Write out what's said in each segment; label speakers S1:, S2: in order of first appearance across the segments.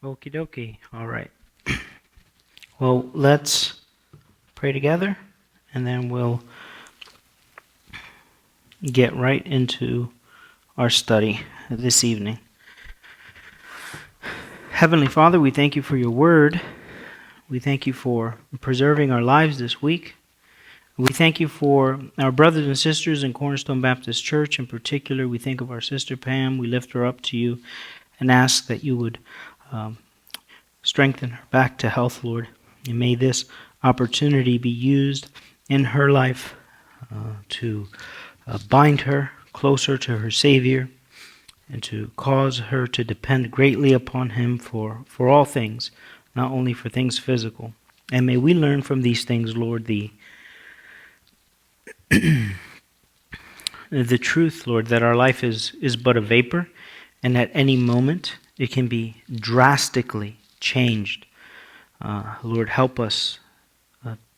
S1: Okie dokie. All right. Well, let's pray together, and then we'll get right into our study this evening. Heavenly Father, we thank you for your word. We thank you for preserving our lives this week. We thank you for our brothers and sisters in Cornerstone Baptist Church. In particular, we think of our sister Pam. We lift her up to you and ask that you would strengthen her back to health, Lord. And may this opportunity be used in her life to bind her closer to her Savior and to cause her to depend greatly upon Him for all things, not only for things physical. And may we learn from these things, Lord, the truth, Lord, that our life is but a vapor, and at any moment it can be drastically changed. Lord, help us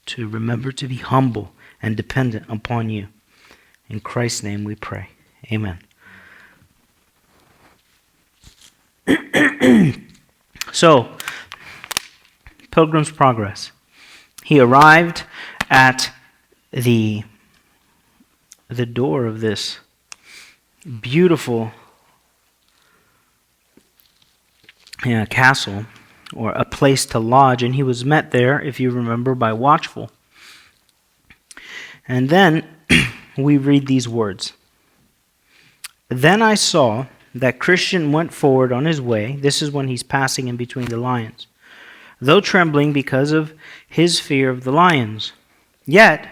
S1: to remember to be humble and dependent upon you. In Christ's name we pray. Amen. So, Pilgrim's Progress. He arrived at the door of this beautiful castle, or a place to lodge, and he was met there, if you remember, by Watchful. And then we read these words. Then I saw that Christian went forward on his way. This is when he's passing in between the lions, though trembling because of his fear of the lions. Yet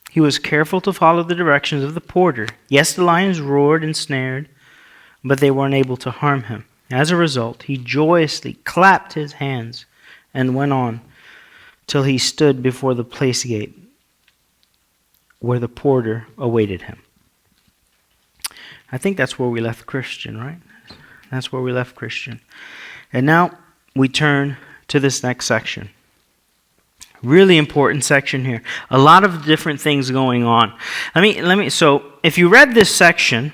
S1: he was careful to follow the directions of the porter. Yes, the lions roared and snared, but they weren't able to harm him. As a result, he joyously clapped his hands and went on till he stood before the place gate where the porter awaited him. I think that's where we left Christian, right? That's where we left Christian. And now we turn to this next section. Really important section here. A lot of different things going on. So if you read this section,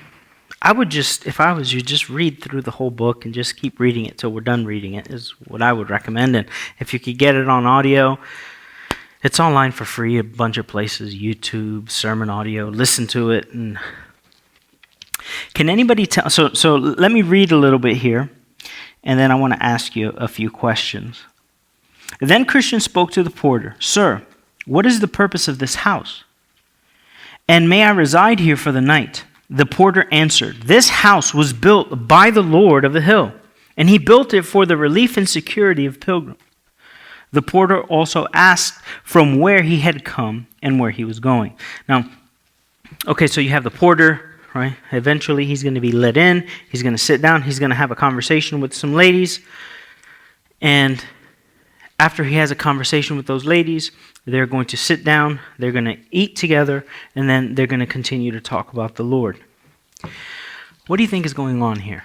S1: I would just, if I was you, just read through the whole book and just keep reading it till we're done reading it, is what I would recommend. And if you could get it on audio, it's online for free, a bunch of places, YouTube, sermon audio, listen to it. And can anybody tell? So let me read a little bit here, and then I want to ask you a few questions. Then Christian spoke to the porter. Sir, what is the purpose of this house? And may I reside here for the night? The porter answered, this house was built by the Lord of the hill, and he built it for the relief and security of pilgrims. The porter also asked from where he had come and where he was going. Now, okay, so you have the porter, right? Eventually he's going to be let in, he's going to sit down, he's going to have a conversation with some ladies, and after he has a conversation with those ladies, they're going to sit down, they're going to eat together, and then they're going to continue to talk about the Lord. What do you think is going on here?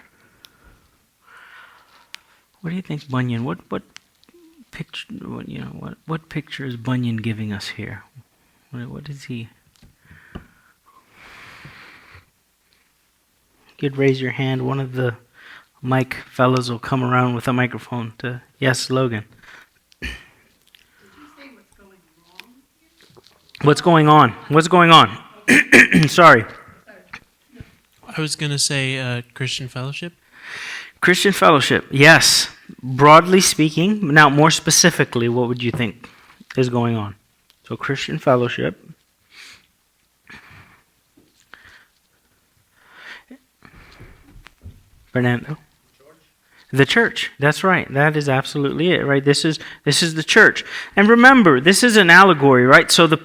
S1: What do you think, Bunyan? What picture? What picture is Bunyan giving us here? What is he? You could raise your hand. One of the mic fellows will come around with a microphone to yes, Logan. What's going on? What's going on? Sorry.
S2: I was going to say Christian fellowship.
S1: Christian fellowship, yes. Broadly speaking, now more specifically, what would you think is going on? So Christian fellowship. Fernando? The church. That's right. That is absolutely it, right? This is the church. And remember, this is an allegory, right? So the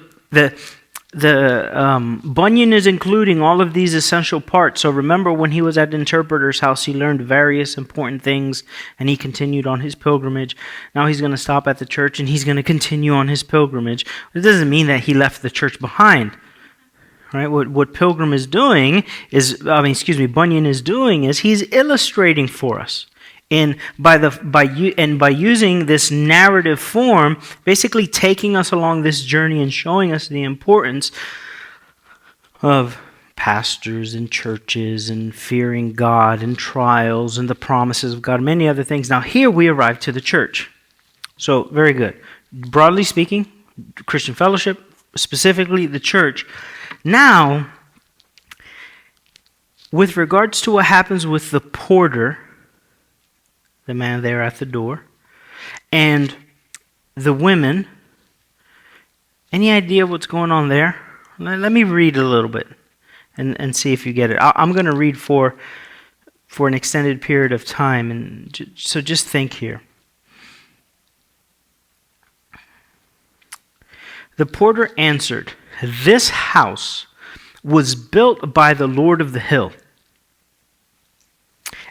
S1: Bunyan is including all of these essential parts. So remember, when he was at the interpreter's house, he learned various important things, and he continued on his pilgrimage. Now he's going to stop at the church, and he's going to continue on his pilgrimage. It doesn't mean that he left the church behind. Right? What Bunyan is doing is he's illustrating for us. And by using this narrative form, basically taking us along this journey and showing us the importance of pastors and churches and fearing God and trials and the promises of God, many other things. Now here we arrive to the church. So very good. Broadly speaking, Christian fellowship, specifically the church. Now, with regards to what happens with the porter, the man there at the door, and the women, any idea what's going on there? Let me read a little bit and see if you get it. I'm going to read for an extended period of time, and so just think here. The porter answered, "This house was built by the Lord of the hill,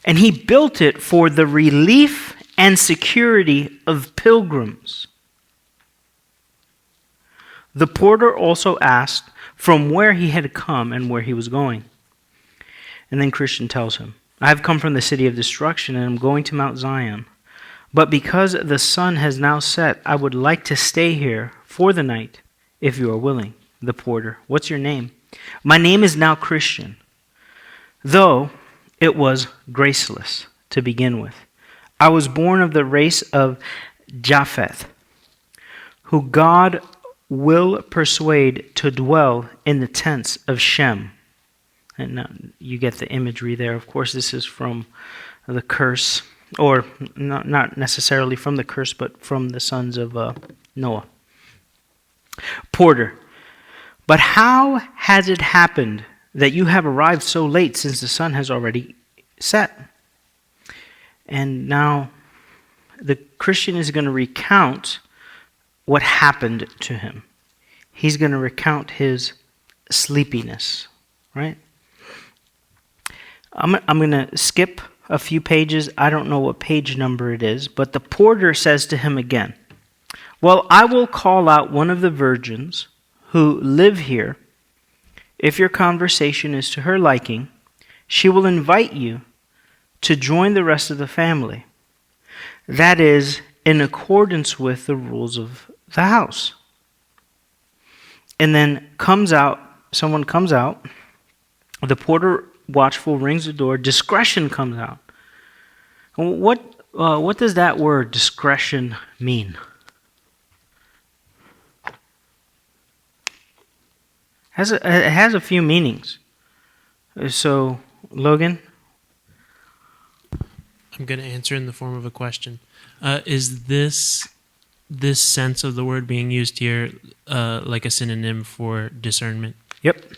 S1: and he built it for the relief and security of pilgrims." The porter also asked from where he had come and where he was going. And then Christian tells him, "I have come from the city of destruction and am going to Mount Zion. But because the sun has now set, I would like to stay here for the night, if you are willing." The porter, "What's your name?" "My name is now Christian, though it was graceless to begin with. I was born of the race of Japheth, who God will persuade to dwell in the tents of Shem." And now you get the imagery there. Of course, this is from the curse, or not necessarily from the curse, but from the sons of Noah. Porter, "But how has it happened that you have arrived so late, since the sun has already set?" And now the Christian is going to recount what happened to him. He's going to recount his sleepiness, right? I'm going to skip a few pages. I don't know what page number it is, but the porter says to him again, "Well, I will call out one of the virgins who live here. If your conversation is to her liking, she will invite you to join the rest of the family. That is in accordance with the rules of the house." And then someone comes out, the porter watchful rings the door, discretion comes out. What does that word discretion mean? It has a few meanings. So, Logan?
S2: I'm going to answer in the form of a question. Is this sense of the word being used here like a synonym for discernment?
S1: Yep.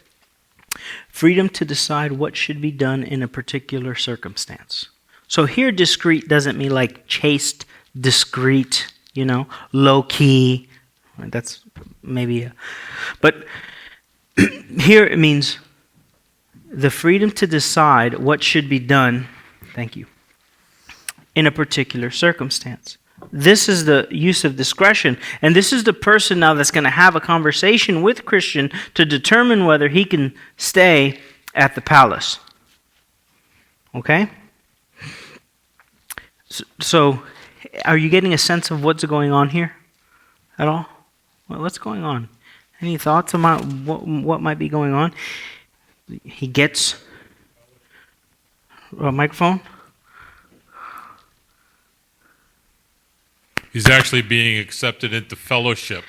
S1: Freedom to decide what should be done in a particular circumstance. So here discreet doesn't mean like chaste, discreet, low key. That's maybe but here it means the freedom to decide what should be done, thank you, in a particular circumstance. This is the use of discretion. And this is the person now that's going to have a conversation with Christian to determine whether he can stay at the palace. Okay? So, are you getting a sense of what's going on here at all? Well, what's going on? Any thoughts about what might be going on? He gets a microphone.
S3: He's actually being accepted into fellowship.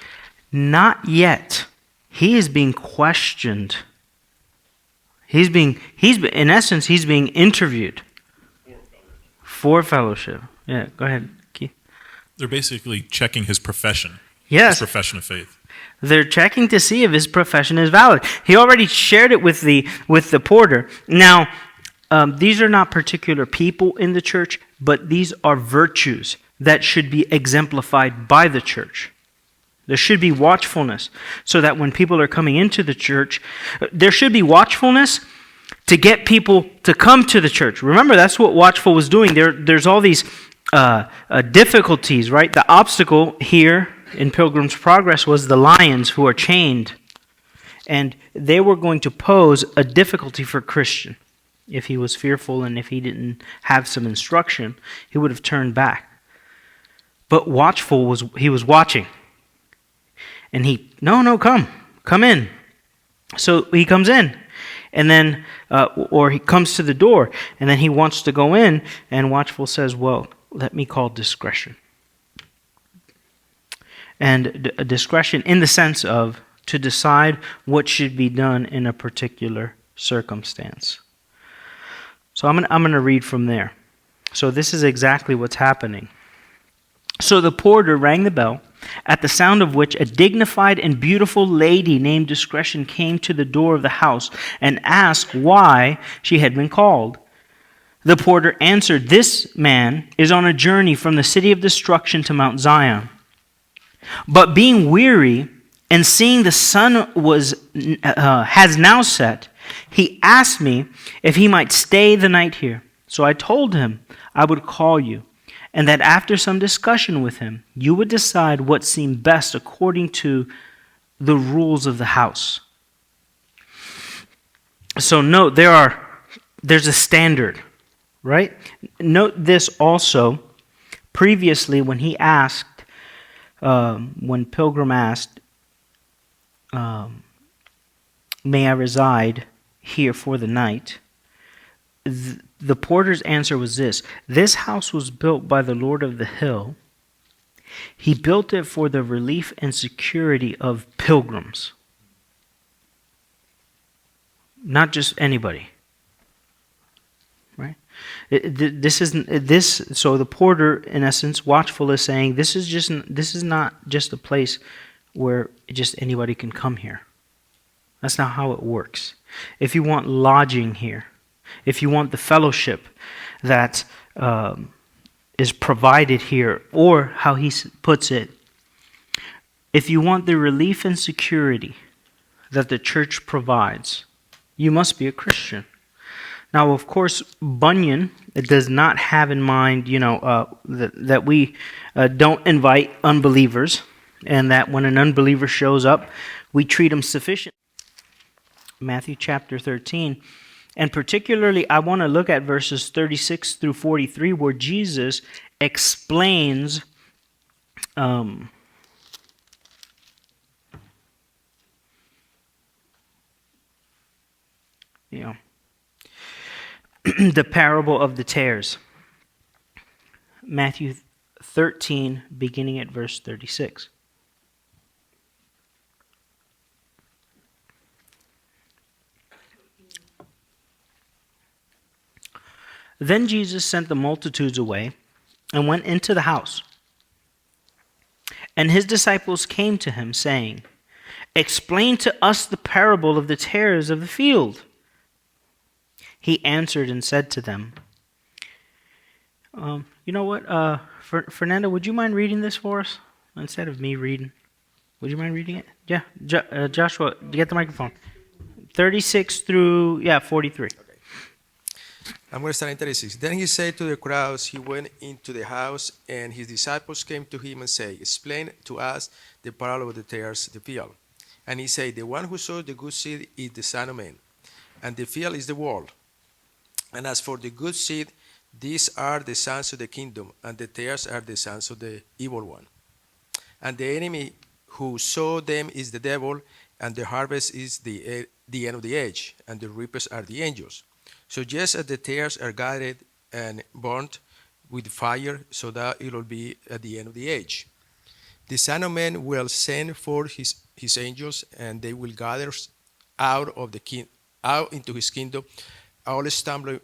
S1: Not yet. He is being questioned. He's being interviewed for fellowship. Yeah, go ahead, Keith.
S4: They're basically checking his profession.
S1: Yes.
S4: His profession of faith.
S1: They're checking to see if his profession is valid. He already shared it with the porter. Now, these are not particular people in the church, but these are virtues that should be exemplified by the church. There should be watchfulness so that when people are coming into the church, there should be watchfulness to get people to come to the church. Remember, that's what watchful was doing. There's all these difficulties, right? The obstacle here in Pilgrim's Progress was the lions who are chained. And they were going to pose a difficulty for Christian. If he was fearful and if he didn't have some instruction, he would have turned back. But watchful he was watching. And no, come in. So he comes in. And then, or he comes to the door, and then he wants to go in, and Watchful says, well, let me call discretion. And discretion in the sense of to decide what should be done in a particular circumstance. So I'm going to read from there. So this is exactly what's happening. So the porter rang the bell, at the sound of which a dignified and beautiful lady named Discretion came to the door of the house and asked why she had been called. The porter answered, "This man is on a journey from the city of destruction to Mount Zion. But being weary and seeing the sun has now set, he asked me if he might stay the night here. So I told him I would call you, and that after some discussion with him, you would decide what seemed best according to the rules of the house." So note, there's a standard, right? Note this also. Previously, when he asked, when Pilgrim asked, "May I reside here for the night?" The porter's answer was this: "This house was built by the Lord of the hill. He built it for the relief and security of pilgrims." Not just anybody. Right? So the porter, in essence, Watchful, is saying this is not just a place where just anybody can come here. That's not how it works. If you want lodging here, if you want the fellowship that is provided here, or how he puts it, if you want the relief and security that the church provides, you must be a Christian. Now, of course, Bunyan does not have in mind, that we don't invite unbelievers, and that when an unbeliever shows up, we treat him sufficient. Matthew chapter 13. And particularly, I want to look at verses 36 through 43, where Jesus explains the parable of the tares. Matthew 13, beginning at verse 36. Then Jesus sent the multitudes away and went into the house. And his disciples came to him, saying, "Explain to us the parable of the tares of the field." He answered and said to them, you know what, Fernando, would you mind reading this for us instead of me reading? Would you mind reading it? Yeah, Joshua, get the microphone. 36 through 43.
S5: I'm going to start in 36. Then he said to the crowds, he went into the house, and his disciples came to him and said, "Explain to us the parable of the tares, the field." And he said, "The one who sows the good seed is the Son of Man, and the field is the world. And as for the good seed, these are the sons of the kingdom, and the tares are the sons of the evil one. And the enemy who sowed them is the devil, and the harvest is the end of the age, and the reapers are the angels. So just as the tares are gathered and burnt with fire, so that it will be at the end of the age. The Son of Man will send forth his angels, and they will gather out into his kingdom all stumbling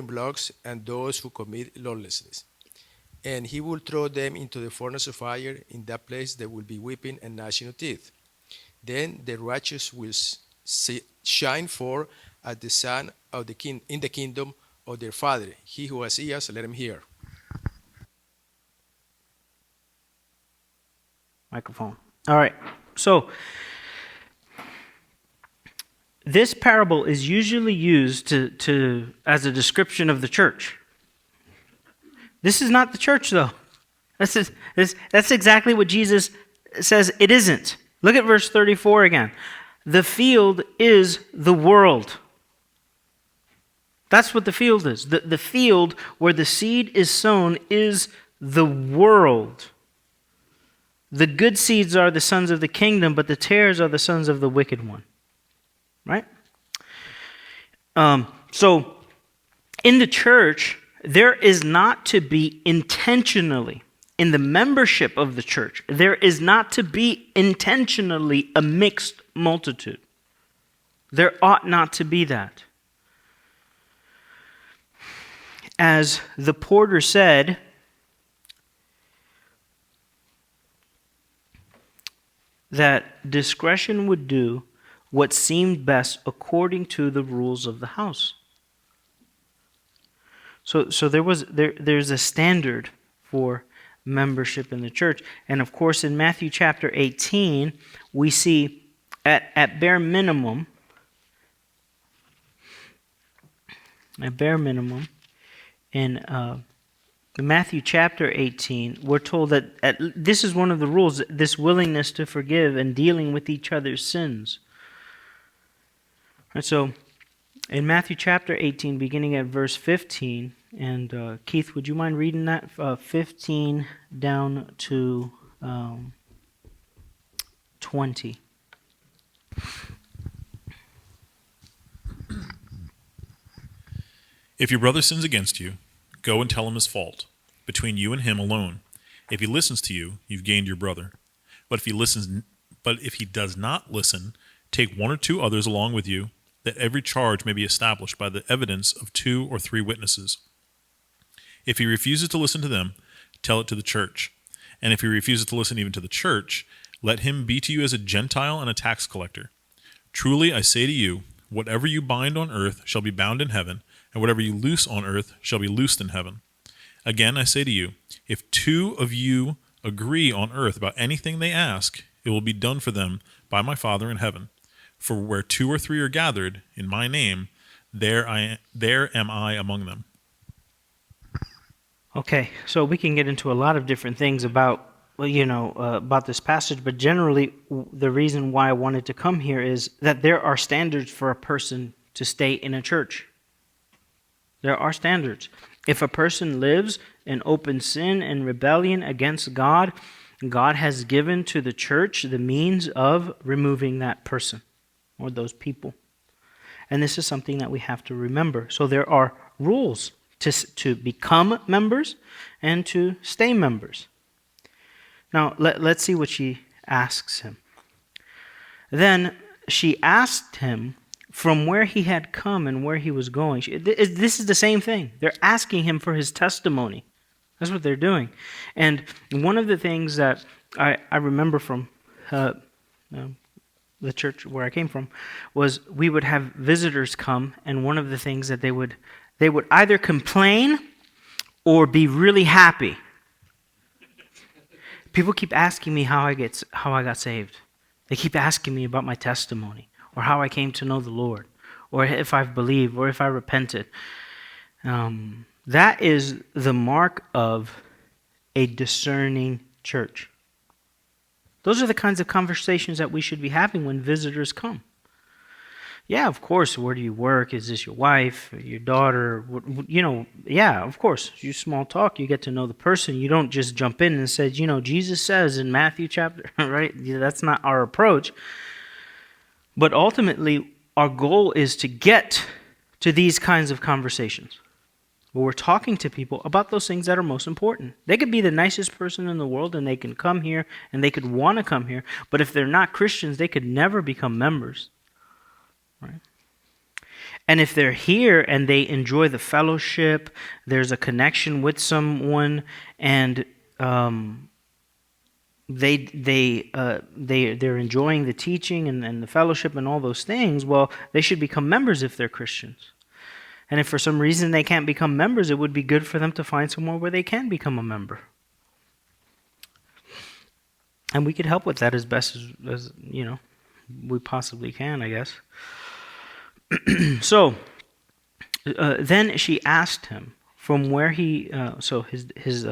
S5: blocks and those who commit lawlessness. And he will throw them into the furnace of fire. In that place there will be weeping and gnashing of teeth. Then the righteous will shine forth as the sun of in the kingdom of their Father. He who has ears, let him hear."
S1: Microphone. All right. So this parable is usually used as a description of the church. This is not the church, though. That's exactly what Jesus says it isn't. Look at verse 34 again. The field is the world. That's what the field is. The field where the seed is sown is the world. The good seeds are the sons of the kingdom, but the tares are the sons of the wicked one. Right? So, in the church, there is not to be intentionally, in the membership of the church, there is not to be intentionally a mixed multitude. There ought not to be that. As the porter said, that discretion would do what seemed best according to the rules of the house. So there's a standard for membership in the church. And of course, in Matthew chapter 18, we see at bare minimum, in Matthew chapter 18, we're told that this is one of the rules, this willingness to forgive and dealing with each other's sins. And so, in Matthew chapter 18, beginning at verse 15, and Keith, would you mind reading that? 15 down to 20.
S4: If your brother sins against you, go and tell him his fault, between you and him alone. If he listens to you, you've gained your brother. But if he does not listen, take one or two others along with you, that every charge may be established by the evidence of 2 or 3 witnesses. If he refuses to listen to them, tell it to the church. And if he refuses to listen even to the church, let him be to you as a Gentile and a tax collector. Truly I say to you, whatever you bind on earth shall be bound in heaven, and whatever you loose on earth shall be loosed in heaven. Again, I say to you, if 2 of you agree on earth about anything they ask, it will be done for them by my Father in heaven. For where 2 or 3 are gathered in my name, there am I among them.
S1: Okay, so we can get into a lot of different things about this passage, but generally the reason why I wanted to come here is that there are standards for a person to stay in a church. There are standards. If a person lives in open sin and rebellion against God, God has given to the church the means of removing that person or those people. And this is something that we have to remember. So there are rules to become members and to stay members. Now, let's see what she asks him. Then she asked him from where he had come and where he was going. This is the same thing. They're asking him for his testimony. That's what they're doing. And one of the things that I remember from the church where I came from was we would have visitors come, and one of the things that they would either complain or be really happy. People keep asking me how I got saved. They keep asking me about my testimony, or how I came to know the Lord, or if I've believed, or if I repented. That is the mark of a discerning church. Those are the kinds of conversations that we should be having when visitors come. Yeah, of course, where do you work? Is this your wife, or your daughter? Yeah, of course. You small talk, you get to know the person. You don't just jump in and say, Jesus says in Matthew chapter, right? That's not our approach. But ultimately, our goal is to get to these kinds of conversations where we're talking to people about those things that are most important. They could be the nicest person in the world and they can come here and they could want to come here, but if they're not Christians, they could never become members. Right? And if they're here and they enjoy the fellowship, there's a connection with someone, and they're enjoying the teaching and the fellowship and all those things, well, they should become members if they're Christians. And if for some reason they can't become members, it would be good for them to find somewhere where they can become a member. And we could help with that as best as we possibly can, I guess. So, then she asked him from where his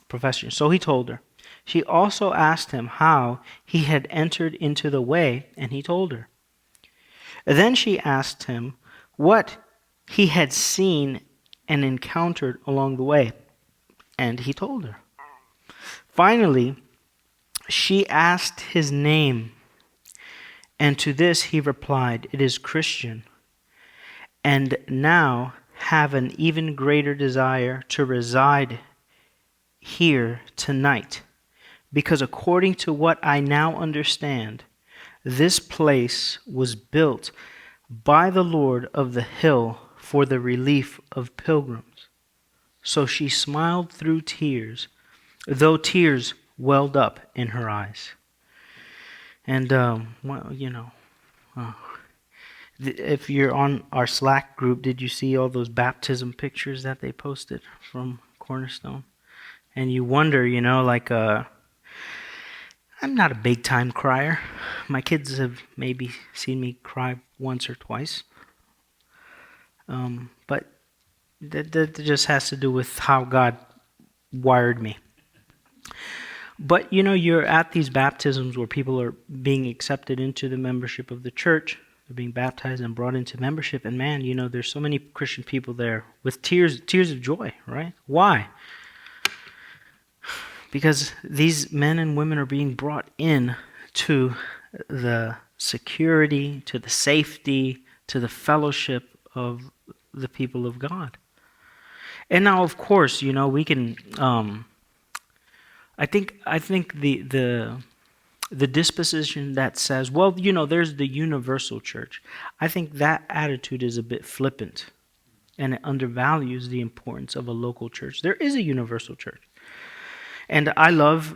S1: profession. So he told her. She also asked him how he had entered into the way, and he told her. Then she asked him what he had seen and encountered along the way, and he told her. Finally, she asked his name, and to this he replied, "It is Christian." and now have an even greater desire to reside here tonight, because according to what I now understand, this place was built by the Lord of the hill for the relief of pilgrims. So she smiled through tears, though tears welled up in her eyes. And, if you're on our Slack group, did you see all those baptism pictures that they posted from Cornerstone? And you wonder, I'm not a big time crier. My kids have maybe seen me cry once or twice. But that just has to do with how God wired me. But you're at these baptisms where people are being accepted into the membership of the church. They're being baptized and brought into membership. And man, there's so many Christian people there with tears of joy, right? Why? Because these men and women are being brought in to the security, to the safety, to the fellowship of the people of God. And now, of course, we can. I think the disposition that says, well, there's the universal church. I think that attitude is a bit flippant, and it undervalues the importance of a local church. There is a universal church. And I love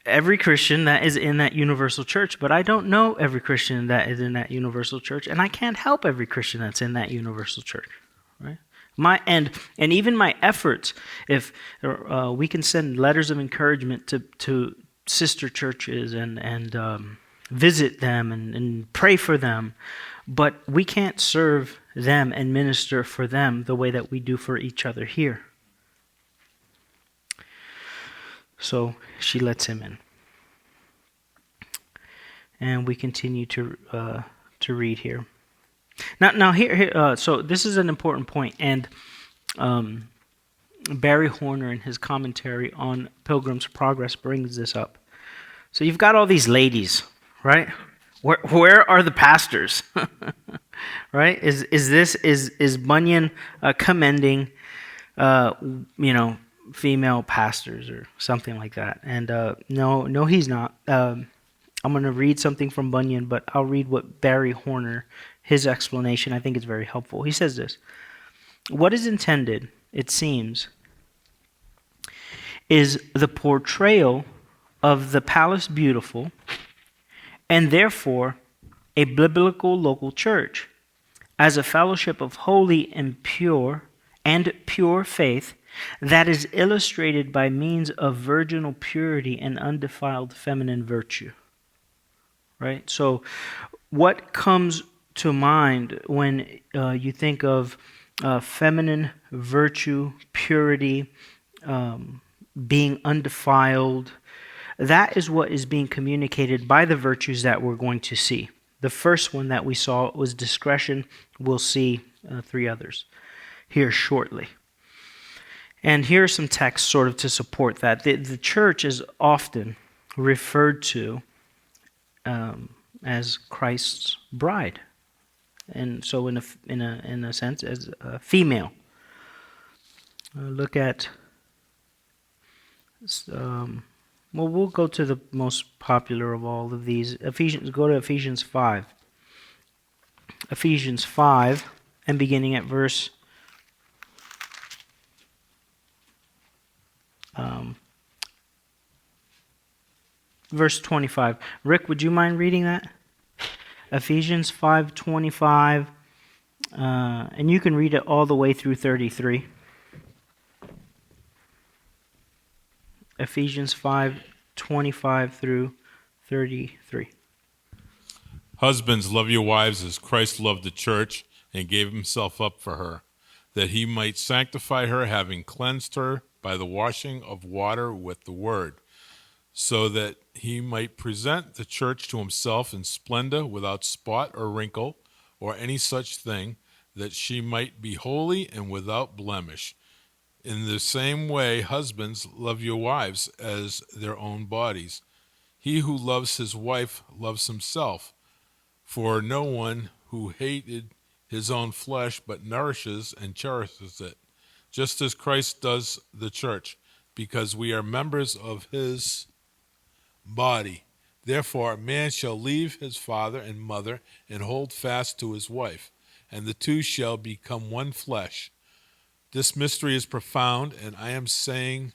S1: every Christian that is in that universal church, but I don't know every Christian that is in that universal church, and I can't help every Christian that's in that universal church, right? And even my efforts, if we can send letters of encouragement to sister churches and visit them and pray for them, but we can't serve them and minister for them the way that we do for each other here. So she lets him in. And we continue to read here. Now here, so this is an important point, and Barry Horner in his commentary on Pilgrim's Progress brings this up. So you've got all these ladies, right? Where are the pastors? Right? Is Bunyan commending female pastors or something like that? And no, he's not. I'm going to read something from Bunyan, but I'll read what Barry Horner, his explanation, I think it's very helpful. He says this: what is intended, it seems, is the portrayal of the palace beautiful, and therefore a biblical local church, as a fellowship of holy and pure faith that is illustrated by means of virginal purity and undefiled feminine virtue. Right? So what comes to mind when you think of feminine virtue, purity, being undefiled? That is what is being communicated by the virtues that we're going to see. The first one that we saw was discretion. We'll see 3 others here shortly. And here are some texts sort of to support that. The church is often referred to as Christ's bride, and so in a sense as a female. Look at. We'll go to the most popular of all of these. Go to Ephesians 5. Ephesians 5, and beginning at verse 25. Rick, would you mind reading that? Ephesians 5:25, and you can read it all the way through 33. Ephesians 5:25 through 33.
S3: Husbands, love your wives as Christ loved the church and gave himself up for her, that he might sanctify her, having cleansed her by the washing of water with the word, so that he might present the church to himself in splendor, without spot or wrinkle or any such thing, that she might be holy and without blemish. In the same way, husbands, love your wives as their own bodies. He who loves his wife loves himself, for no one who hated his own flesh, but nourishes and cherishes it, just as Christ does the church, because we are members of his body. Therefore, a man shall leave his father and mother and hold fast to his wife, and the two shall become one flesh. This mystery is profound, and I am saying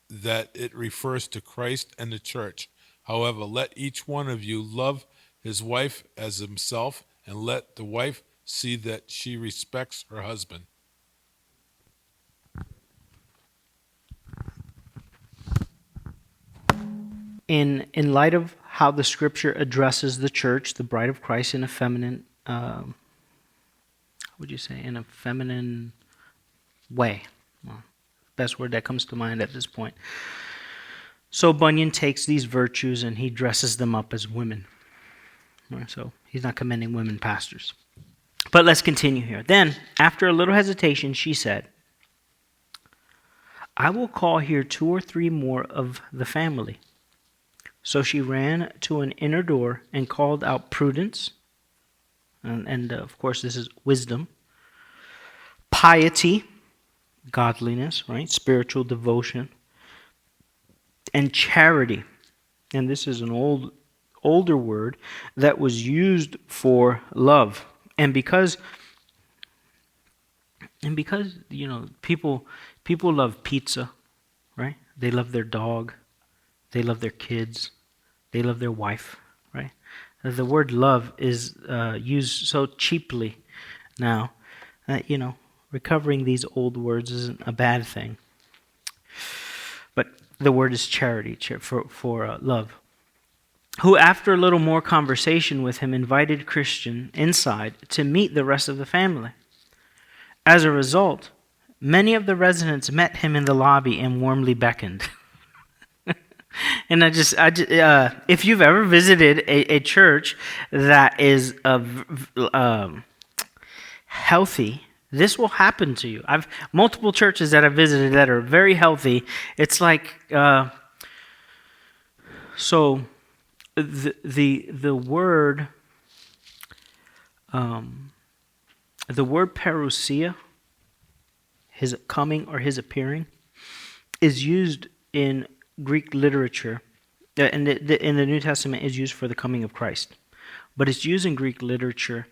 S3: that it refers to Christ and the church. However, let each one of you love his wife as himself, and let the wife see that she respects her husband.
S1: In light of how the scripture addresses the church, the bride of Christ, in a feminine, how would you say, in a feminine way? Well, best word that comes to mind at this point. So Bunyan takes these virtues and he dresses them up as women. Right, so he's not commending women pastors. But let's continue here. Then, after a little hesitation, she said, I will call here 2 or 3 more of the family. So she ran to an inner door and called out Prudence, and of course this is wisdom, piety, godliness, right, spiritual devotion, and charity. And this is an older word that was used for love. And because people love pizza, right? They love their dog, they love their kids, they love their wife, right? The word love is used so cheaply now that, recovering these old words isn't a bad thing. But the word is charity for love. Who, after a little more conversation with him, invited Christian inside to meet the rest of the family. As a result, many of the residents met him in the lobby and warmly beckoned. And if you've ever visited a church that is healthy, this will happen to you. I've multiple churches that I've visited that are very healthy. It's like so. The word parousia, his coming or his appearing, is used in Greek literature, in the New Testament is used for the coming of Christ, but it's used in Greek literature,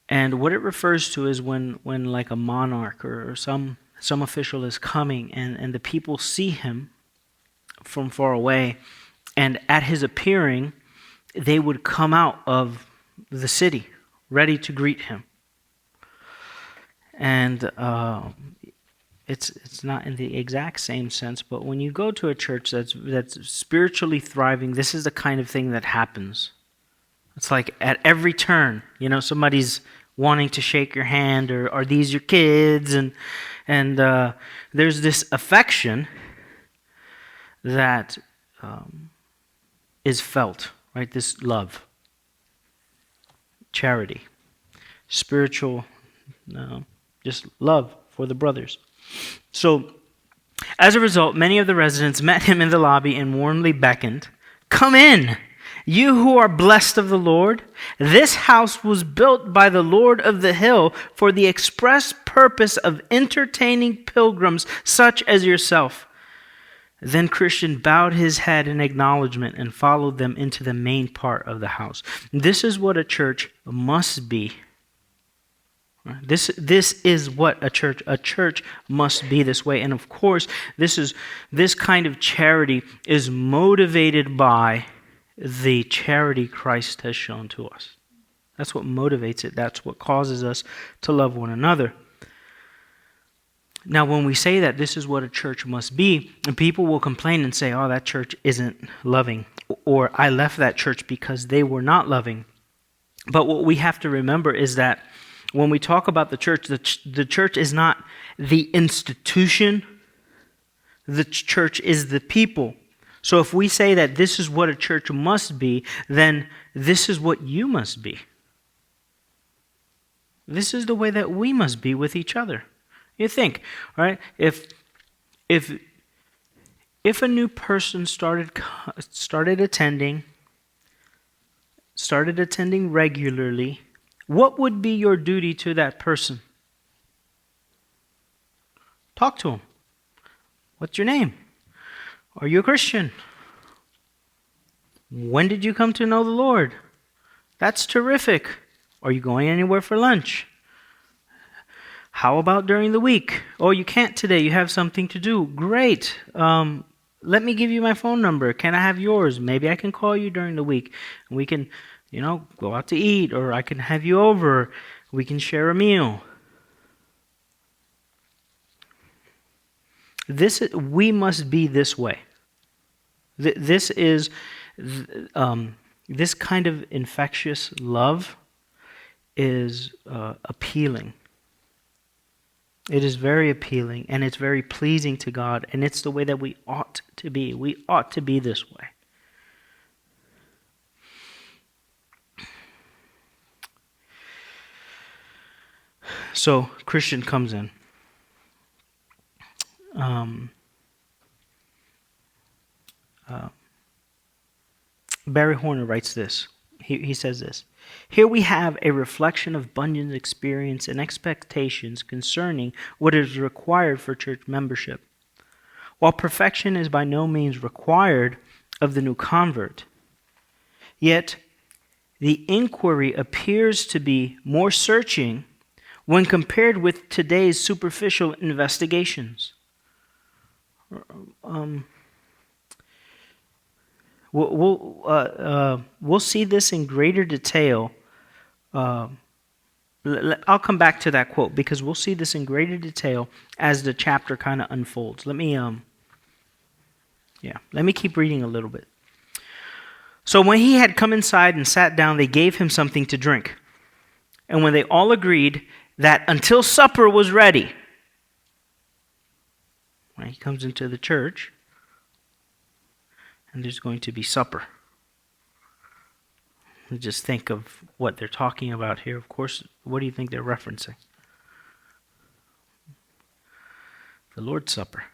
S1: and what it refers to is when like a monarch or some official is coming, and the people see him from far away. And at his appearing, they would come out of the city, ready to greet him. And it's not in the exact same sense, but when you go to a church that's spiritually thriving, this is the kind of thing that happens. It's like at every turn, somebody's wanting to shake your hand, or are these your kids? And there's this affection that is felt, right? This love, charity, spiritual, just love for the brothers. So, as a result, many of the residents met him in the lobby and warmly beckoned, "Come in, you who are blessed of the Lord. This house was built by the Lord of the hill for the express purpose of entertaining pilgrims such as yourself." Then Christian bowed his head in acknowledgement and followed them into the main part of the house. This is what a church must be. This is what a church must be this way. And of course, this kind of charity is motivated by the charity Christ has shown to us. That's what motivates it. That's what causes us to love one another. Now, when we say that this is what a church must be, and people will complain and say, oh, that church isn't loving, or I left that church because they were not loving. But what we have to remember is that when we talk about the church is not the institution, the church is the people. So if we say that this is what a church must be, then this is what you must be. This is the way that we must be with each other. You think, right? If a new person started attending regularly, what would be your duty to that person? Talk to him. What's your name? Are you a Christian? When did you come to know the Lord? That's terrific. Are you going anywhere for lunch? How about during the week? Oh, you can't today. You have something to do. Great. Let me give you my phone number. Can I have yours? Maybe I can call you during the week. And we can, go out to eat, or I can have you over. We can share a meal. We must be this way. This kind of infectious love is appealing. It is very appealing, and it's very pleasing to God, and it's the way that we ought to be. We ought to be this way. So, Christian comes in. Barry Horner writes this. He says this. Here we have a reflection of Bunyan's experience and expectations concerning what is required for church membership. While perfection is by no means required of the new convert, yet the inquiry appears to be more searching when compared with today's superficial investigations. We'll see this in greater detail. I'll come back to that quote because we'll see this in greater detail as the chapter kind of unfolds. Let me keep reading a little bit. So when he had come inside and sat down, they gave him something to drink. And when they all agreed that until supper was ready, when he comes into the church, and there's going to be supper. Just think of what they're talking about here. Of course, what do you think they're referencing? The Lord's Supper.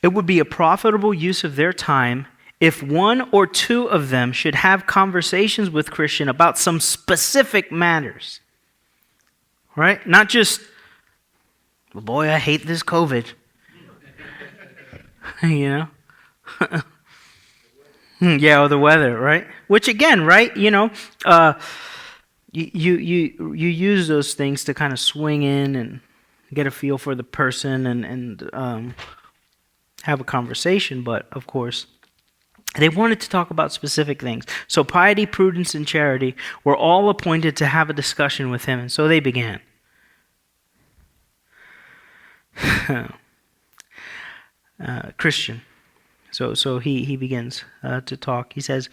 S1: It would be a profitable use of their time if one or two of them should have conversations with Christian about some specific matters. Right? Not just, well, boy, I hate this COVID. Yeah, or the weather, right? Which again, right? You use those things to kind of swing in and get a feel for the person and have a conversation. But of course, they wanted to talk about specific things. So piety, prudence, and charity were all appointed to have a discussion with him, and so they began. Christian. So he begins to talk. He says,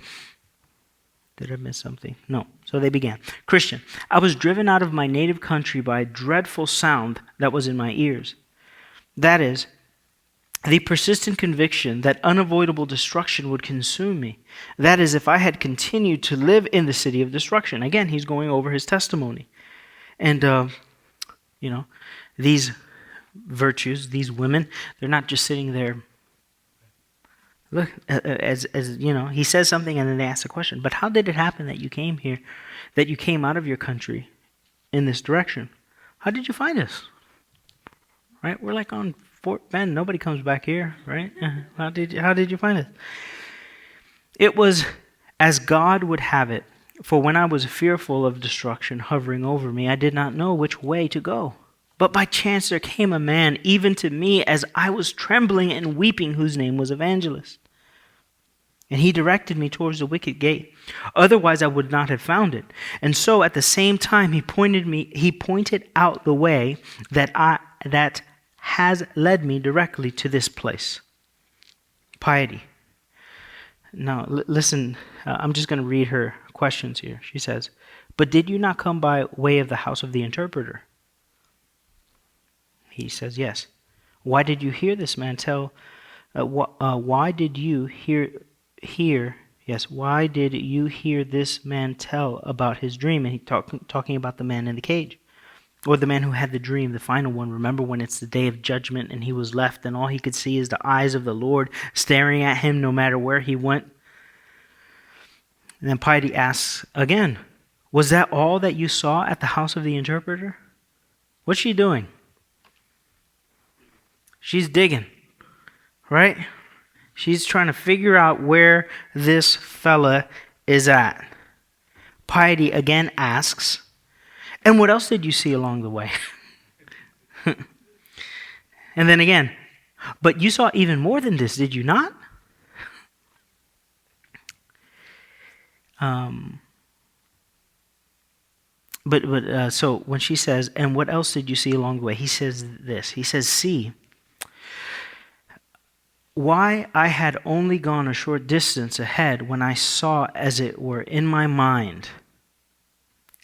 S1: did I miss something? No. So they began. Christian, I was driven out of my native country by a dreadful sound that was in my ears. That is, the persistent conviction that unavoidable destruction would consume me. That is, if I had continued to live in the city of destruction. Again, he's going over his testimony. And, these virtues, these women, they're not just sitting there. Look, as he says something and then they ask a question. But how did it happen that you came here, that you came out of your country in this direction? How did you find us? Right? We're like on Fort Bend. Nobody comes back here, right? How did you find us? It was as God would have it. For when I was fearful of destruction hovering over me, I did not know which way to go. But by chance there came a man, even to me, as I was trembling and weeping, whose name was Evangelist. And he directed me towards the wicket gate. Otherwise I would not have found it. And so at the same time he pointed out the way that has led me directly to this place. Piety. Now listen, I'm just going to read her questions here. She says, but did you not come by way of the house of the interpreter? He says, yes. Why did you hear this man tell? Why did you hear? Yes. Why did you hear this man tell about his dream? And he talking about the man in the cage, or the man who had the dream, the final one. Remember when it's the day of judgment and he was left, and all he could see is the eyes of the Lord staring at him, no matter where he went. And then Piety asks again, was that all that you saw at the house of the interpreter? What's she doing? She's digging, right? She's trying to figure out where this fella is at. Piety again asks, and what else did you see along the way? And then again, but you saw even more than this, did you not? So when she says, and what else did you see along the way? He says this. He says, see, why I had only gone a short distance ahead when I saw, as it were in my mind,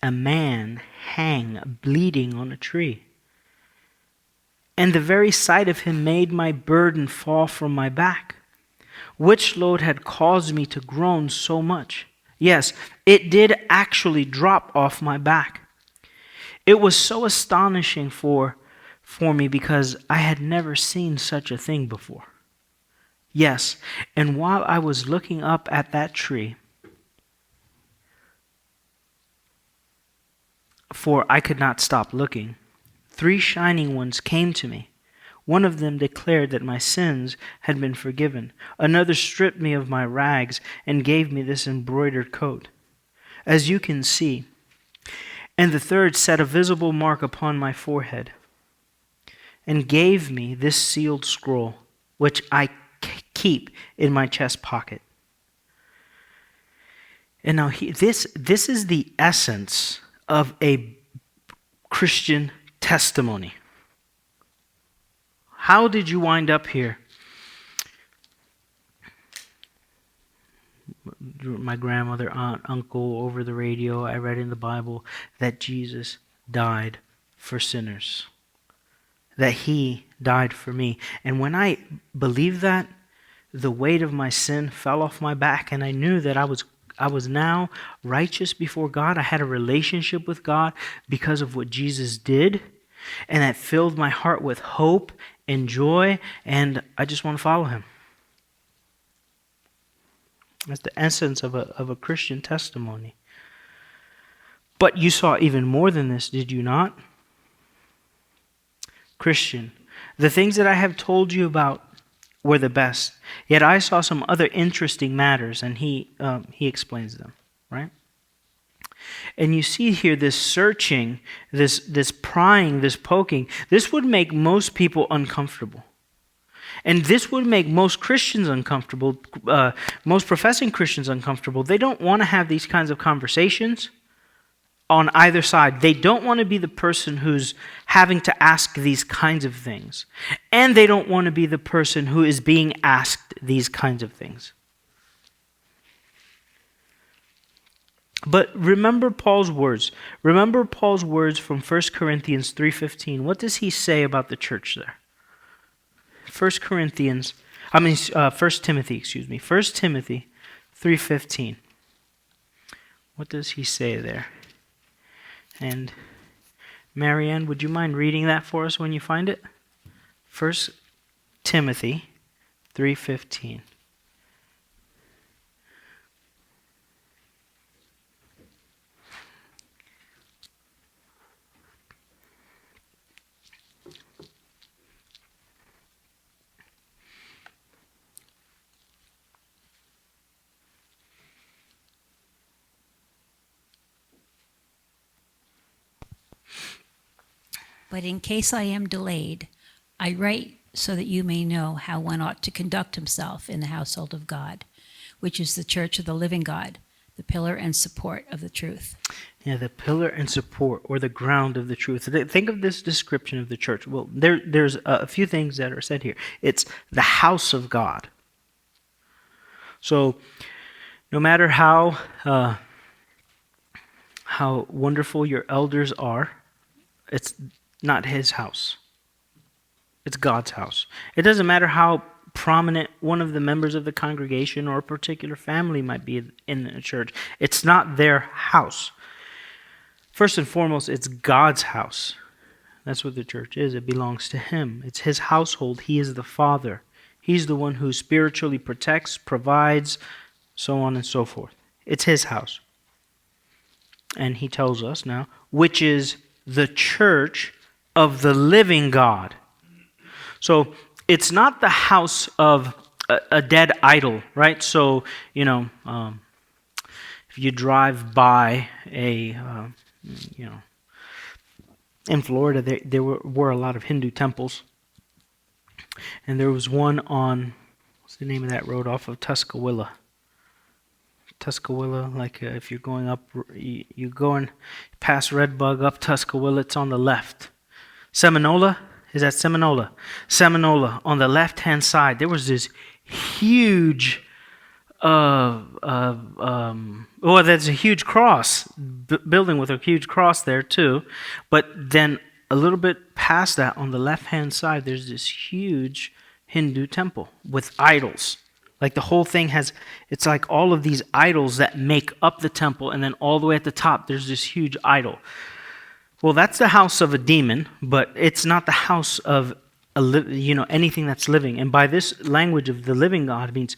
S1: a man hang bleeding on a tree. And the very sight of him made my burden fall from my back, which load had caused me to groan so much. Yes, it did actually drop off my back. It was so astonishing for me because I had never seen such a thing before. Yes, and while I was looking up at that tree, for I could not stop looking, 3 shining ones came to me. One of them declared that my sins had been forgiven. Another stripped me of my rags and gave me this embroidered coat, as you can see. And the third set a visible mark upon my forehead and gave me this sealed scroll, which I keep in my chest pocket. And now this is the essence of a Christian testimony. How did you wind up here? My grandmother, aunt, uncle, over the radio, I read in the Bible that Jesus died for sinners. That he died for me. And when I believed that, the weight of my sin fell off my back, and I knew that I was now righteous before God. I had a relationship with God because of what Jesus did, and that filled my heart with hope and joy, and I just want to follow him. That's the essence of a Christian testimony. But you saw even more than this, did you not? Christian, the things that I have told you about were the best. Yet I saw some other interesting matters, and he explains them, right? And you see here this searching, this prying, this poking. This would make most people uncomfortable. And this would make most Christians uncomfortable, most professing Christians uncomfortable. They don't want to have these kinds of conversations on either side. They don't want to be the person who's having to ask these kinds of things. And they don't want to be the person who is being asked these kinds of things. But remember Paul's words. Remember Paul's words from 1 Corinthians 3:15. What does he say about the church there? 1 Timothy 3:15. What does he say there? And Marianne, would you mind reading that for us when you find it? 1 Timothy 3:15.
S6: But in case I am delayed, I write so that you may know how one ought to conduct himself in the household of God, which is the church of the living God, the pillar and support of the truth.
S1: Yeah, the pillar and support, or the ground of the truth. Think of this description of the church. Well, there's a few things that are said here. It's the house of God. So, no matter how wonderful your elders are, it's not his house. It's God's house. It doesn't matter how prominent one of the members of the congregation or a particular family might be in the church. It's not their house. First and foremost, it's God's house. That's what the church is. It belongs to him. It's his household. He is the Father. He's the one who spiritually protects, provides, so on and so forth. It's his house. And he tells us now, which is the church of the living God. So it's not the house of a dead idol, right? So, if you drive by in Florida, there were a lot of Hindu temples. And there was one on, what's the name of that road off of Tuscaloosa? If you're going up, you going past Redbug up Tuscaloosa, it's on the left. Seminole, is that Seminole? Seminole, on the left-hand side, there was this huge, there's a huge cross, building with a huge cross there too. But then a little bit past that, on the left-hand side, there's this huge Hindu temple with idols. Like the whole thing it's like all of these idols that make up the temple, and then all the way at the top, there's this huge idol. Well, that's the house of a demon, but it's not the house of anything that's living. And by this language of the living God, it means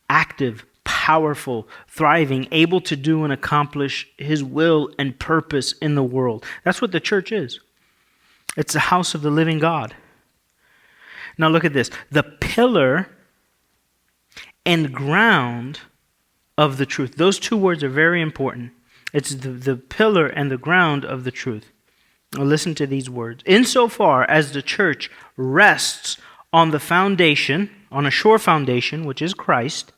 S1: active, powerful, thriving, able to do and accomplish his will and purpose in the world. That's what the church is. It's the house of the living God. Now look at this. The pillar and ground of the truth. Those two words are very important. It's the pillar and the ground of the truth. Now listen to these words. Insofar as the church rests on the foundation, on a sure foundation, which is Christ,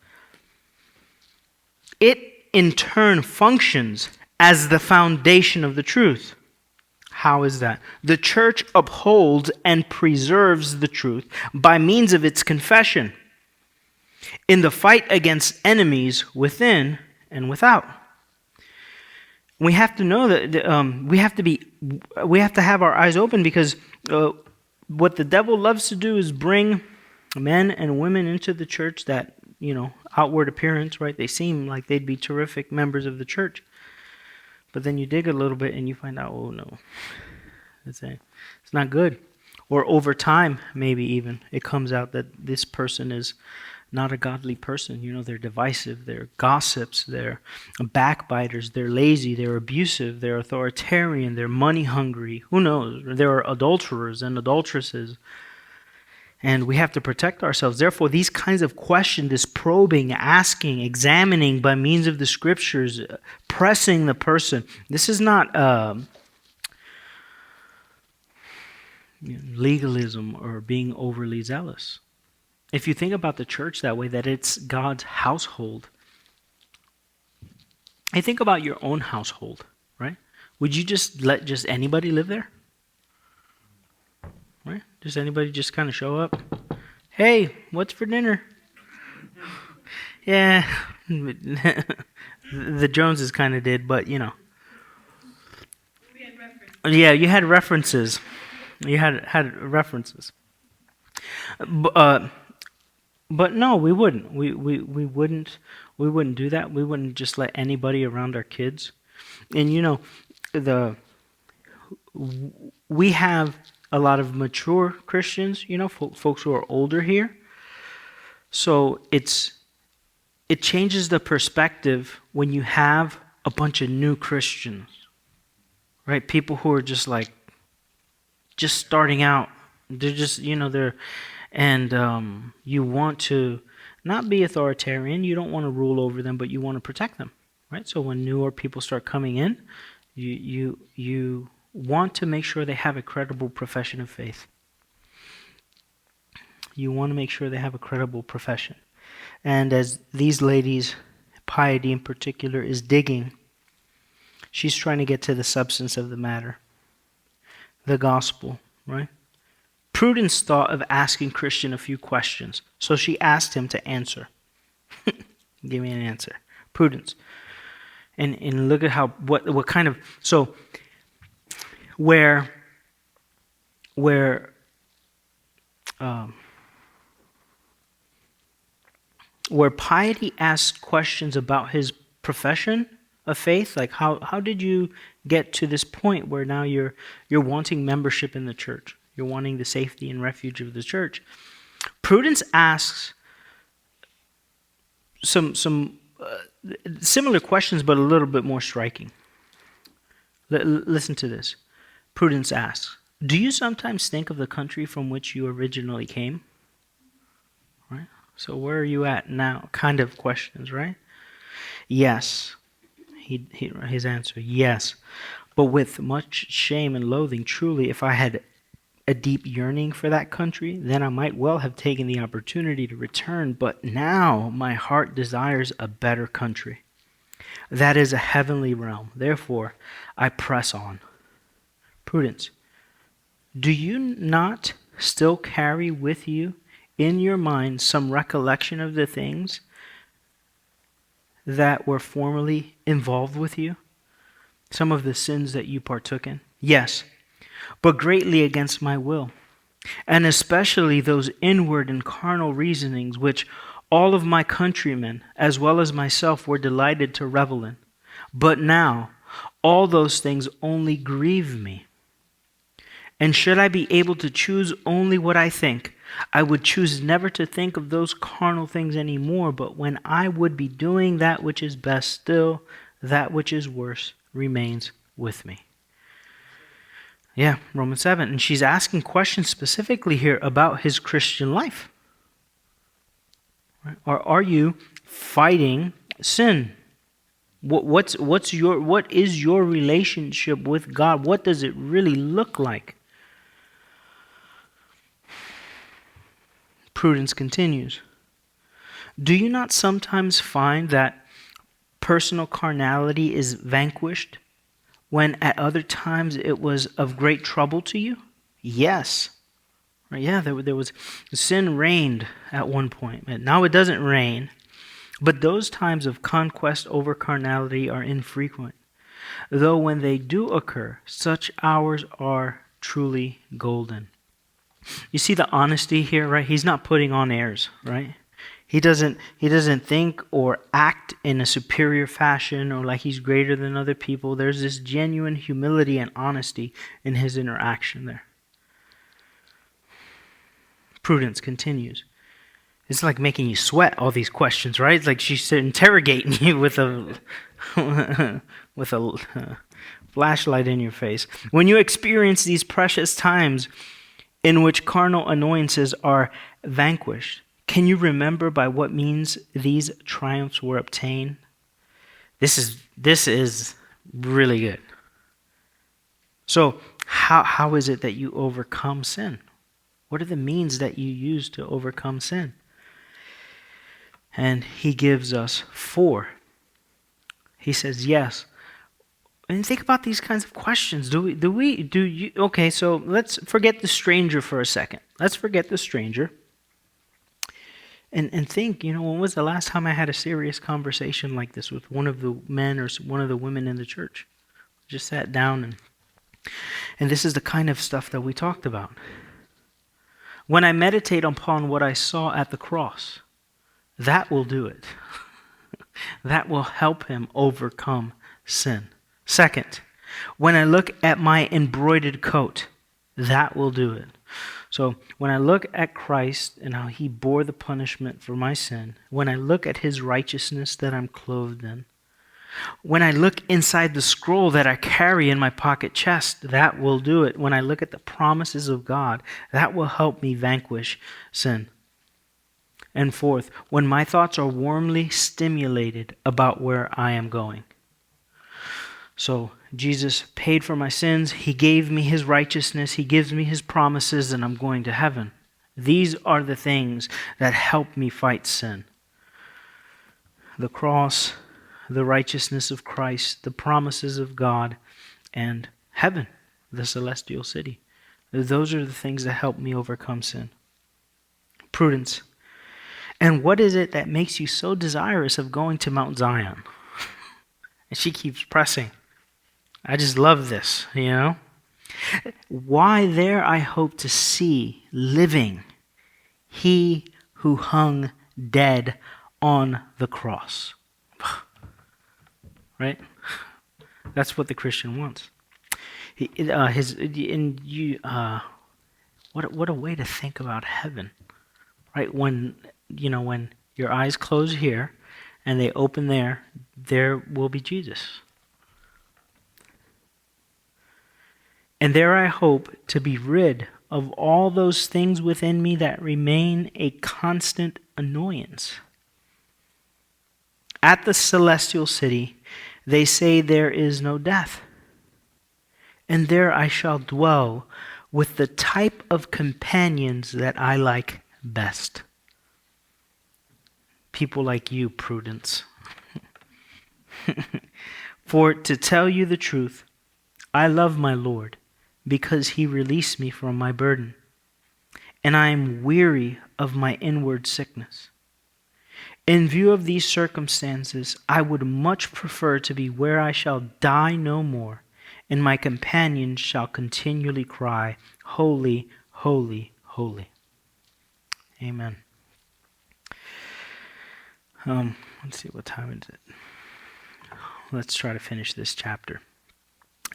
S1: it in turn functions as the foundation of the truth. How is that? The church upholds and preserves the truth by means of its confession in the fight against enemies within and without. We have to know that we have to have our eyes open, because what the devil loves to do is bring men and women into the church that, outward appearance, right? They seem like they'd be terrific members of the church. But then you dig a little bit and you find out, oh no, it's not good. Or over time, maybe even, it comes out that this person is not a godly person. They're divisive, they're gossips, they're backbiters, they're lazy, they're abusive, they're authoritarian, they're money hungry. Who knows? They're adulterers and adulteresses. And we have to protect ourselves. Therefore, these kinds of questions, this probing, asking, examining by means of the scriptures, pressing the person, this is not legalism or being overly zealous. If you think about the church that way, that it's God's household, I think about your own household, right? Would you just let anybody live there? Right? Just anybody just kind of show up? Hey, what's for dinner? Yeah, the Joneses kind of did, but We had references. Yeah, you had references. You had references. But no, we wouldn't. We wouldn't do that. We wouldn't just let anybody around our kids. And we have a lot of mature Christians, folks who are older here. So it changes the perspective when you have a bunch of new Christians, right? People who are just starting out. They're just, and you want to not be authoritarian. You don't want to rule over them, but you want to protect them, right? So when newer people start coming in, you want to make sure they have a credible profession of faith. You want to make sure they have a credible profession. And as these ladies, Piety in particular, is digging, she's trying to get to the substance of the matter, the gospel, right? Prudence thought of asking Christian a few questions, so she asked him to answer. Give me an answer. Prudence. And look at what kind of, so where Piety asked questions about his profession of faith, like how did you get to this point where now you're wanting membership in the church, you're wanting the safety and refuge of the church. Prudence asks some Similar questions, but a little bit more striking. Listen to this. Prudence asks, do you sometimes think of the country from which you originally came? Right? So where are you at now? Kind of questions, right? Yes. His answer, yes. But with much shame and loathing, truly, if I had a deep yearning for that country, then I might well have taken the opportunity to return. But now my heart desires a better country. That is a heavenly realm. Therefore, I press on. Prudence, do you not still carry with you in your mind some recollection of the things that were formerly involved with you? Some of the sins that you partook in? Yes, but greatly against my will, and especially those inward and carnal reasonings which all of my countrymen, as well as myself, were delighted to revel in. But now, all those things only grieve me. And should I be able to choose only what I think, I would choose never to think of those carnal things anymore, but when I would be doing that which is best, still that which is worse remains with me. Yeah, Romans 7. And she's asking questions specifically here about his Christian life. Right? Or are you fighting sin? What is your relationship with God? What does it really look like? Prudence continues. Do you not sometimes find that personal carnality is vanquished when at other times it was of great trouble to you? Yes. Right, yeah, there was sin reigned at one point. Now it doesn't reign. But those times of conquest over carnality are infrequent. Though when they do occur, such hours are truly golden. You see the honesty here, right? He's not putting on airs, right? He doesn't think or act in a superior fashion or like he's greater than other people. There's this genuine humility and honesty in his interaction there. Prudence continues. It's like making you sweat, all these questions, right? It's like she's interrogating you with a flashlight in your face. When you experience these precious times in which carnal annoyances are vanquished, can you remember by what means these triumphs were obtained? This is really good. So, how is it that you overcome sin? What are the means that you use to overcome sin? And he gives us 4. He says, yes. And think about these kinds of questions. Okay, so let's forget the stranger for a second. Let's forget the stranger. And think, when was the last time I had a serious conversation like this with one of the men or one of the women in the church? Just sat down and this is the kind of stuff that we talked about. When I meditate upon what I saw at the cross, that will do it. That will help him overcome sin. Second, when I look at my embroidered coat, that will do it. So when I look at Christ and how he bore the punishment for my sin, when I look at his righteousness that I'm clothed in, when I look inside the scroll that I carry in my pocket chest, that will do it. When I look at the promises of God, that will help me vanquish sin. And fourth, when my thoughts are warmly stimulated about where I am going. So Jesus paid for my sins. He gave me his righteousness. He gives me his promises, and I'm going to heaven. These are the things that help me fight sin. The cross, the righteousness of Christ, the promises of God, and heaven, the celestial city. Those are the things that help me overcome sin. Prudence. And what is it that makes you so desirous of going to Mount Zion? And she keeps pressing. I just love this, Why there I hope to see living he who hung dead on the cross. Right? That's what the Christian wants. What a way to think about heaven, right? When your eyes close here, and they open there will be Jesus. And there I hope to be rid of all those things within me that remain a constant annoyance. At the celestial city, they say there is no death. And there I shall dwell with the type of companions that I like best. People like you, Prudence. For to tell you the truth, I love my Lord, because he released me from my burden, and I am weary of my inward sickness. In view of these circumstances, I would much prefer to be where I shall die no more, and my companions shall continually cry, Holy, holy, holy. Amen. Let's see, what time is it? Let's try to finish this chapter.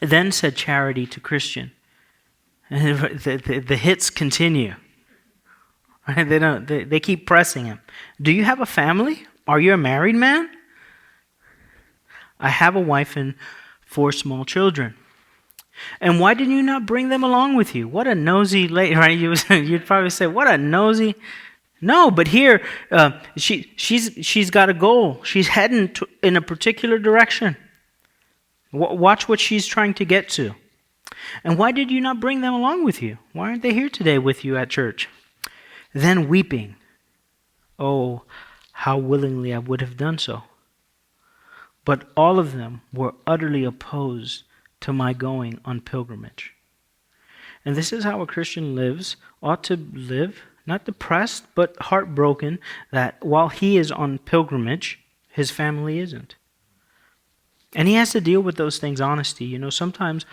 S1: Then said Charity to Christian, and the hits continue. Right? They keep pressing him. Do you have a family? Are you a married man? I have a wife and 4 small children. And why did you not bring them along with you? What a nosy lady, right? You'd probably say, what a nosy. No, but here, she's got a goal. She's heading in a particular direction. Watch what she's trying to get to. And why did you not bring them along with you? Why aren't they here today with you at church? Then weeping, oh, how willingly I would have done so. But all of them were utterly opposed to my going on pilgrimage. And this is how a Christian ought to live, not depressed, but heartbroken that while he is on pilgrimage, his family isn't. And he has to deal with those things honestly. Sometimes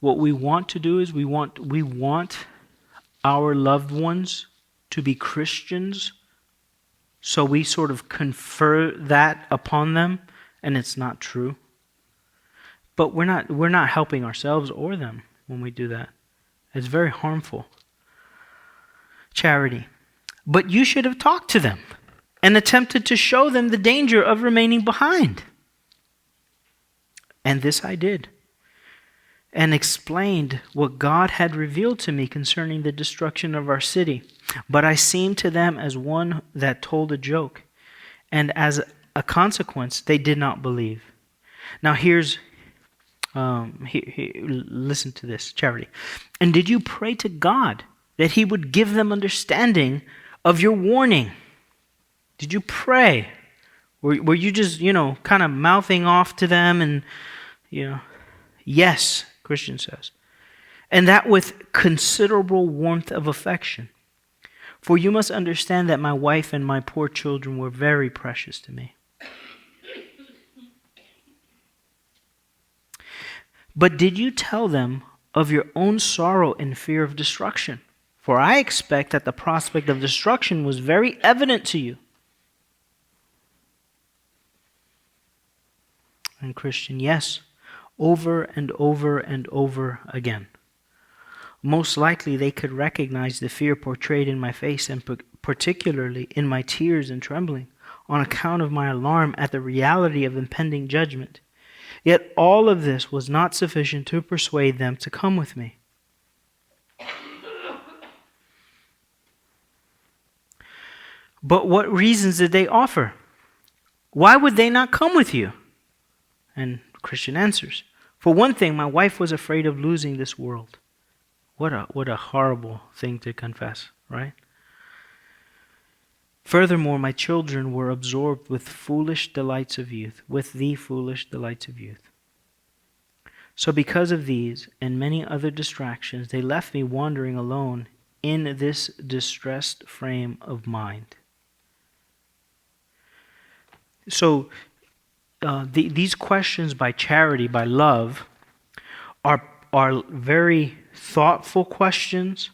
S1: what we want to do is we want our loved ones to be Christians, so we sort of confer that upon them, and it's not true. But we're not helping ourselves or them when we do that. It's very harmful. Charity. But you should have talked to them and attempted to show them the danger of remaining behind. And this I did, and explained what God had revealed to me concerning the destruction of our city. But I seemed to them as one that told a joke, and as a consequence, they did not believe. Now listen to this, Charity. And did you pray to God that he would give them understanding of your warning? Did you pray? Were you just, kind of mouthing off to them and, Yes, Christian says. And that with considerable warmth of affection. For you must understand that my wife and my poor children were very precious to me. But did you tell them of your own sorrow and fear of destruction? For I expect that the prospect of destruction was very evident to you. And Christian, yes, over and over and over again. Most likely they could recognize the fear portrayed in my face, and particularly in my tears and trembling, on account of my alarm at the reality of impending judgment. Yet all of this was not sufficient to persuade them to come with me. But what reasons did they offer? Why would they not come with you? And Christian answers, for one thing, my wife was afraid of losing this world. What a horrible thing to confess, right? Furthermore, my children were absorbed with foolish delights of youth, with the foolish delights of youth. So because of these and many other distractions, they left me wandering alone in this distressed frame of mind. So these questions by Charity, by love, are very thoughtful questions,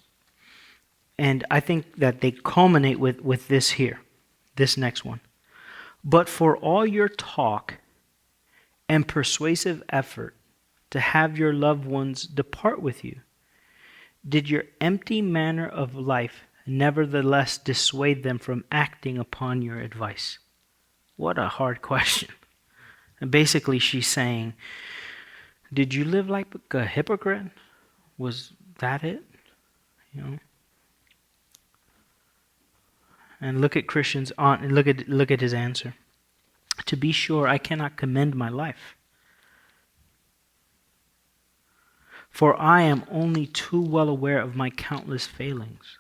S1: and I think that they culminate with this here, this next one. But for all your talk and persuasive effort to have your loved ones depart with you, did your empty manner of life nevertheless dissuade them from acting upon your advice? What a hard question. And basically she's saying, did you live like a hypocrite? Was that it? You know? And look at look at his answer. To be sure, I cannot commend my life, for I am only too well aware of my countless failings.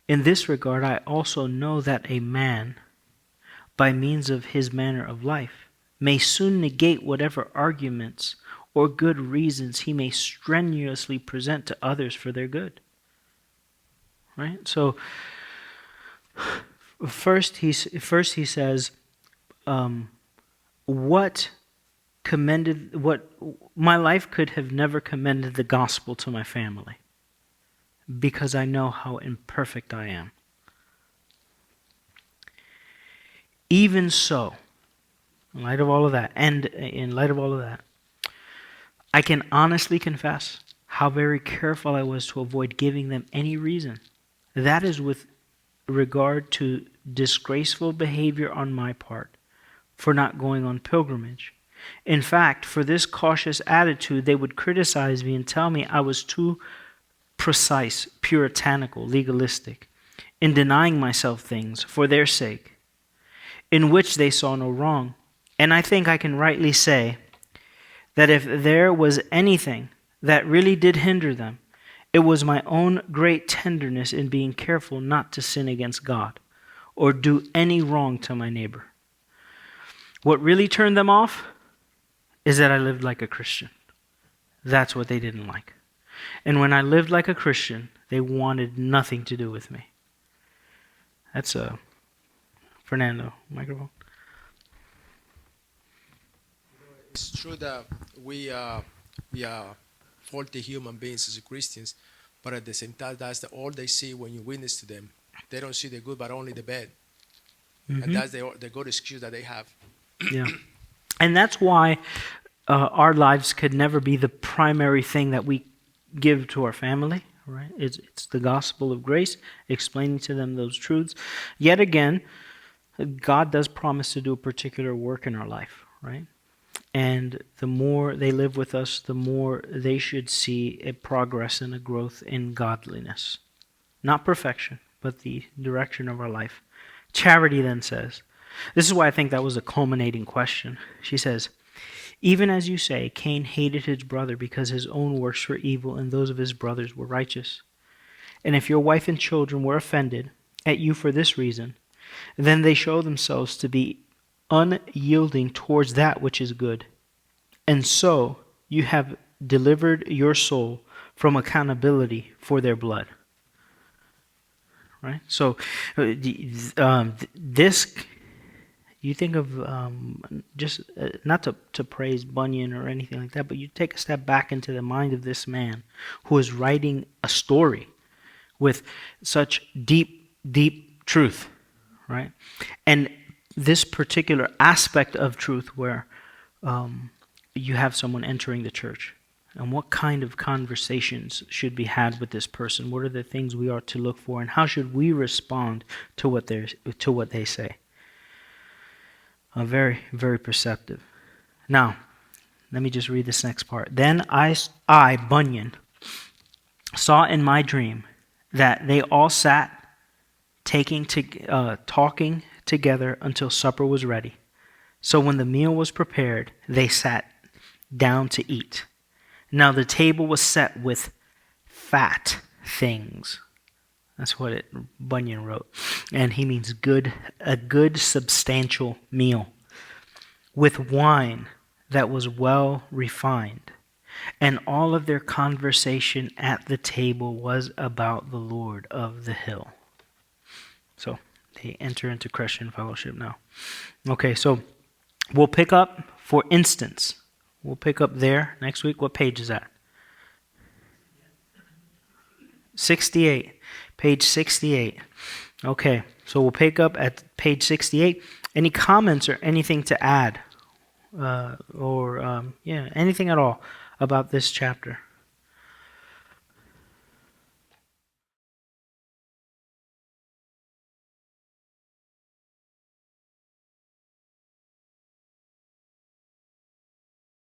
S1: In this regard, I also know that a man, by means of his manner of life, may soon negate whatever arguments or good reasons he may strenuously present to others for their good. Right? So, first he says, what my life could have never commended the gospel to my family, because I know how imperfect I am. Even so, in light of all of that, I can honestly confess how very careful I was to avoid giving them any reason. That is with regard to disgraceful behavior on my part for not going on pilgrimage. In fact, for this cautious attitude, they would criticize me and tell me I was too precise, puritanical, legalistic, in denying myself things for their sake, in which they saw no wrong. And I think I can rightly say that if there was anything that really did hinder them, it was my own great tenderness in being careful not to sin against God or do any wrong to my neighbor. What really turned them off is that I lived like a Christian. That's what they didn't like. And when I lived like a Christian, they wanted nothing to do with me. That's Fernando, microphone.
S5: It's true that we are faulty human beings as Christians, but at the same time, that's all they see when you witness to them. They don't see the good, but only the bad.
S1: Mm-hmm.
S5: And that's the good excuse that they have.
S1: Yeah. And that's why our lives could never be the primary thing that we give to our family, right? It's the gospel of grace, explaining to them those truths. Yet again, God does promise to do a particular work in our life, right? And the more they live with us, the more they should see a progress and a growth in godliness. Not perfection, but the direction of our life. Charity then says, this is why I think that was a culminating question. She says, even as you say, Cain hated his brother because his own works were evil and those of his brothers were righteous. And if your wife and children were offended at you for this reason, then they show themselves to be unyielding towards that which is good. And so you have delivered your soul from accountability for their blood. Right? So this, you think of just not to praise Bunyan or anything like that, but you take a step back into the mind of this man who is writing a story with such deep, deep truth, right? And this particular aspect of truth where you have someone entering the church. And what kind of conversations should be had with this person? What are the things we are to look for? And how should we respond to what they say? Very, very perceptive. Now, let me just read this next part. Then I, Bunyan, saw in my dream that they all sat talking together until supper was ready. So when the meal was prepared, they sat down to eat. Now the table was set with fat things. That's what Bunyan wrote. And he means a good substantial meal, with wine that was well refined. And all of their conversation at the table was about the Lord of the hill. So they enter into Christian fellowship now. Okay, so we'll pick up, for instance, there next week. What page is that? 68. Page 68. Okay, so we'll pick up at page 68. Any comments or anything to add? Anything at all about this chapter?